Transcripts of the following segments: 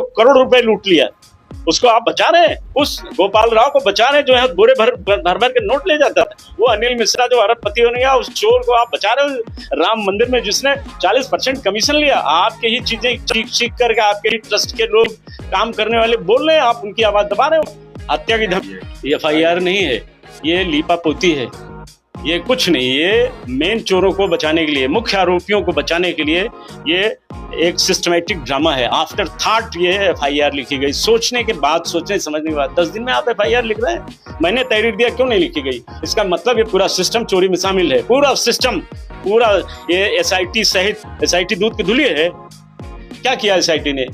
हजारों करोड़ रुपए लूट लिया, उसको आप बचा रहे हैं? उस गोपाल राव को बचा रहे हैं जो यहाँ बोरे भर भर के नोट ले जाता था। वो अनिल मिश्रा जो अरबपति होने गया, उस चोर को आप बचा रहे हो। राम मंदिर में जिसने 40% कमीशन लिया, आपके ही चीजें चीख करके आपके ही ट्रस्ट के लोग काम करने वाले बोल रहे हैं, आप उनकी आवाज दबा रहे हो। हत्या की धमकी FIR नहीं है, ये लीपापोती है, ये कुछ नहीं। ये मेन चोरों को बचाने के लिए, मुख्य आरोपियों को बचाने के लिए ये एक सिस्टमैटिक ड्रामा है। आफ्टर थॉट ये FIR लिखी गई, सोचने के बाद, सोचने समझने के बाद 10 दिन में आप FIR लिख रहे हैं। मैंने तहरीर दिया क्यों नहीं लिखी गई? इसका मतलब ये पूरा सिस्टम चोरी में शामिल है, पूरा सिस्टम, पूरा ये SIT सहित, SIT दूध की धुली है। क्या किया SIT ने?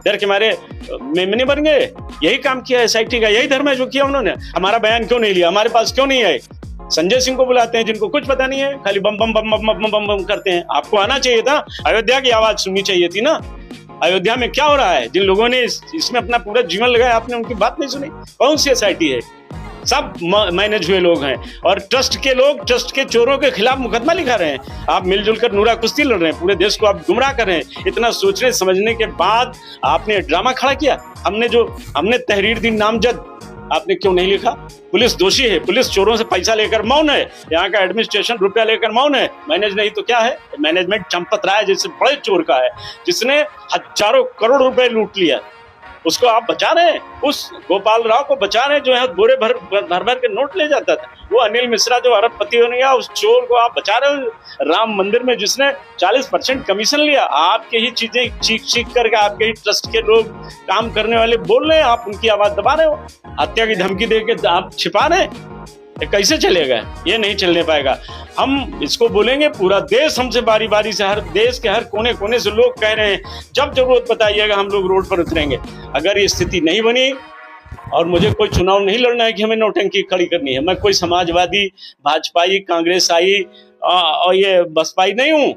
डर के मारे मेमने बन गए। यही काम किया SIT का, यही धर्म है जो किया उन्होंने। हमारा बयान क्यों नहीं लिया? हमारे पास क्यों नहीं आए? संजय सिंह को बुलाते हैं जिनको कुछ पता नहीं है, खाली बम बम बम बम बम बम बम करते हैं। आपको आना चाहिए था, अयोध्या की आवाज सुननी चाहिए थी ना। अयोध्या में क्या हो रहा है? जिन लोगों ने इसमें अपना पूरा जीवन लगाया, आपने उनकी बात नहीं सुनी। कौन सी SIT है? सब मैनेज हुए लोग हैं, और ट्रस्ट के लोग ट्रस्ट के चोरों के खिलाफ मुकदमा लिखा रहे हैं। आप मिलजुल कर नूरा कुश्ती लड़ रहे हैं, पूरे देश को आप गुमराह कर रहे हैं। इतना सोचने समझने के बाद आपने ड्रामा खड़ा किया। हमने तहरीर दी नामजद, आपने क्यों नहीं लिखा? पुलिस दोषी है, पुलिस चोरों से पैसा लेकर मौन है, यहाँ का एडमिनिस्ट्रेशन रुपया लेकर मौन है। मैनेज नहीं तो क्या है? मैनेजमेंट चंपत राय जैसे बड़े चोर का है, जिसने हजारों करोड़ रुपए लूट लिया, उसको आप बचा रहे हैं? उस गोपाल राव को बचा रहे हैं जो यहाँ बोरे भर के नोट ले जाता था। वो अनिल मिश्रा जो अरबपति होने गया, उस चोर को आप बचा रहे हो। राम मंदिर में जिसने 40% कमीशन लिया, आपके ही चीजें चीख करके आपके ही ट्रस्ट के लोग काम करने वाले बोल रहे हैं, आप उनकी आवाज दबा रहे हो। हत्या की धमकी देके आप छिपा रहे हैं। कैसे चलेगा? ये नहीं चलने पाएगा। हम इसको बोलेंगे, पूरा देश हमसे बारी बारी से, हर देश के हर कोने कोने से लोग कह रहे हैं, जब जरूरत बताइएगा हम लोग रोड पर उतरेंगे। अगर ये स्थिति नहीं बनी और मुझे कोई चुनाव नहीं लड़ना है कि हमें नौटंकी खड़ी करनी है, मैं कोई समाजवादी, भाजपाई, कांग्रेसाई और ये बसपाई नहीं हूँ।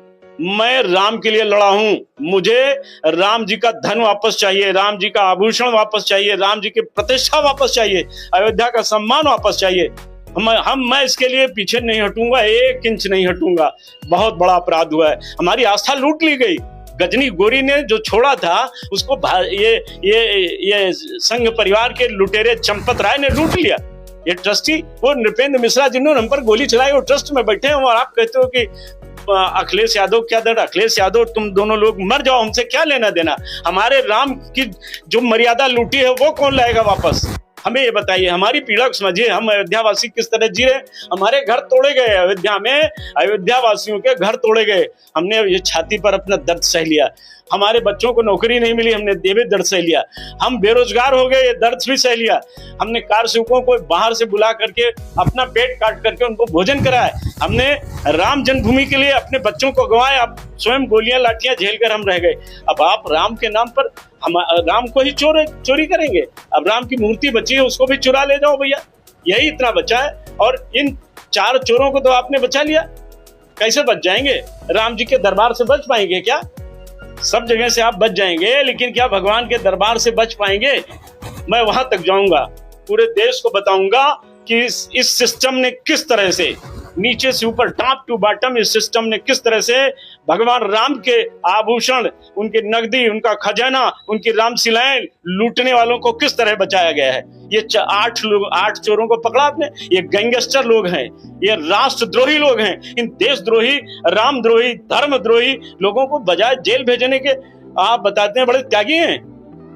मैं राम के लिए लड़ा हूं। मुझे राम जी का धन वापस चाहिए, राम जी का आभूषण वापस चाहिए, राम जी की प्रतिष्ठा वापस चाहिए, अयोध्या का सम्मान वापस चाहिए। मैं इसके लिए पीछे नहीं हटूंगा, 1 इंच नहीं हटूंगा। बहुत बड़ा अपराध हुआ है, हमारी आस्था लूट ली गई। गजनी गोरी ने जो छोड़ा था उसको ये संघ परिवार के लुटेरे चंपत राय ने लूट लिया। ये ट्रस्टी, वो नृपेंद्र मिश्रा जिन्होंने हम पर गोली चलाई, वो ट्रस्ट में बैठे हैं, और आप कहते हो कि अखिलेश यादव क्या दर? अखिलेश यादव, तुम दोनों लोग मर जाओ, हमसे क्या लेना देना? हमारे राम की जो मर्यादा लूटी है वो कौन लाएगा वापस? हमें ये बताइए, हमारी पीड़ा को समझिए। हम अयोध्यावासी किस तरह जी रहे? हमारे घर तोड़े गए अयोध्या में, अयोध्या वासियों के घर तोड़े गए। हमने ये छाती पर अपना दर्द सह लिया। हमारे बच्चों को नौकरी नहीं मिली, हमने ये भी दर्द सह लिया। हम बेरोजगार हो गए, ये दर्द भी सह लिया। हमने कार सेवकों को बाहर से बुला करके अपना पेट काट करके उनको भोजन कराया। हमने राम जन्मभूमि के लिए अपने बच्चों को गंवाया, अब स्वयं गोलियां लाठियां झेल कर हम रह गए। अब आप राम के नाम पर हम राम को ही चोरी करेंगे? अब राम की मूर्ति बची है, उसको भी चुरा ले जाओ भैया। यही इतना बचा है, और इन 4 चोरों को तो आपने बचा लिया। कैसे बच जाएंगे? राम जी के दरबार से बच पाएंगे क्या? सब जगह से आप बच जाएंगे, लेकिन क्या भगवान के दरबार से बच पाएंगे? मैं वहां तक जाऊंगा, पूरे देश को बताऊंगा कि इस सिस्टम ने किस तरह से नीचे से ऊपर, टॉप टू बॉटम, इस सिस्टम ने किस तरह से भगवान राम के आभूषण, उनकी नगदी, उनका खजाना, उनकी रामशिलाएं लूटने वालों को किस तरह बचाया गया है। ये 8 चोरों को पकड़ा आपने। ये गैंगस्टर लोग हैं, ये राष्ट्रद्रोही लोग हैं। इन देशद्रोही, रामद्रोही, धर्मद्रोही लोगों को बजाय जेल भेजने के आप बताते हैं बड़े त्यागी हैं।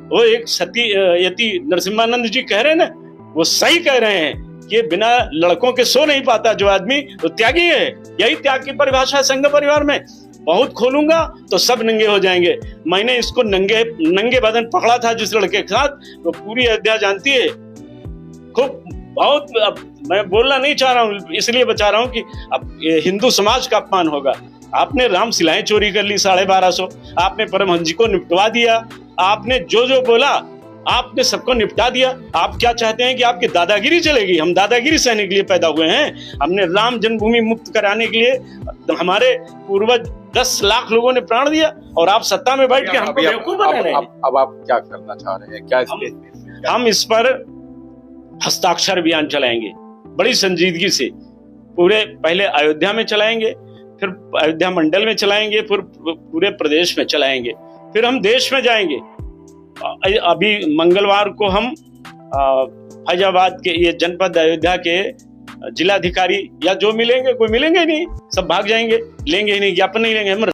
वो एक सती यति नरसिम्हानंद जी कह रहे हैं ना, वो सही कह रहे हैं कि बिना लड़कों के सो नहीं पाता जो आदमी, वो त्यागी है। यही त्याग की परिभाषा संघ परिवार में। बहुत खोलूंगा तो सब नंगे हो जाएंगे। मैंने इसको नंगे बदन पकड़ा था जिस लड़के के साथ, वो पूरी अयोध्या जानती है। खूब बहुत, मैं बोलना नहीं चाह रहा हूँ, इसलिए बचा रहा हूँ कि अब हिंदू समाज का अपमान होगा। आपने राम शिलाएं चोरी कर ली 1250, आपने परमहंस जी को निपटवा दिया, आपने जो बोला आपने सबको निपटा दिया। आप क्या चाहते हैं कि आपकी दादागिरी चलेगी? हम दादागिरी सहने के लिए पैदा हुए हैं। हमने राम जन्मभूमि मुक्त कराने के लिए हमारे पूर्वज 10 लाख लोगों ने प्राण दिया, और आप सत्ता में बैठ के हमको बेवकूफ बना रहे हैं। अब आप क्या करना चाह रहे हैं? क्या हम इस पर हस्ताक्षर अभियान चलाएंगे बड़ी संजीदगी से। पहले अयोध्या में चलाएंगे, फिर अयोध्या मंडल में चलाएंगे, फिर पूरे प्रदेश में चलाएंगे, फिर हम देश में जाएंगे। अभी मंगलवार को हम फैजाबाद के ये जनपद अयोध्या के जिलाधिकारी या जो मिलेंगे, कोई मिलेंगे ही नहीं, सब भाग जाएंगे, लेंगे ही नहीं, ज्ञापन नहीं लेंगे। हम